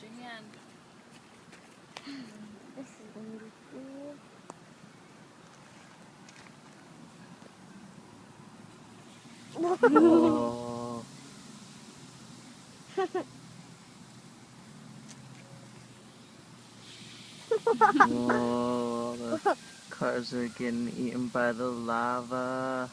your hand. This is gonna be cool. Oh. Whoa, the cars are getting eaten by the lava.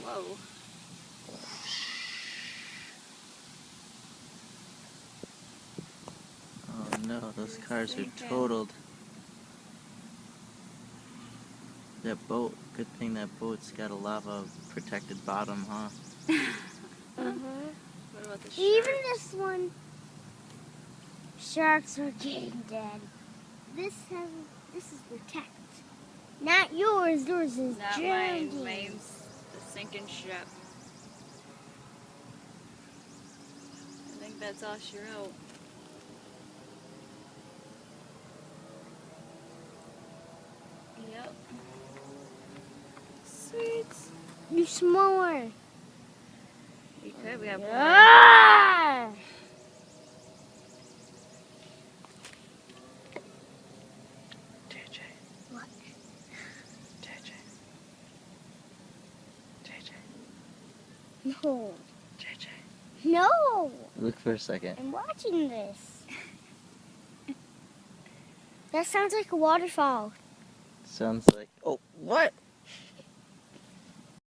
Whoa. Oh no, those It's cars are sinking. totaled. That boat, good thing that boat's got a lava protected bottom, huh? What about the sharks? Even this one, sharks are getting dead. This is protected. Not yours. Yours is Not drowning. mine. Mine's the sinking ship. I think that's all she wrote. Yep. Sweet. You smaller. We could. We have plenty. Ah! JJ. What? JJ. JJ. No. JJ. No. Look for a second. I'm watching this. That sounds like a waterfall. Sounds like. Oh, what?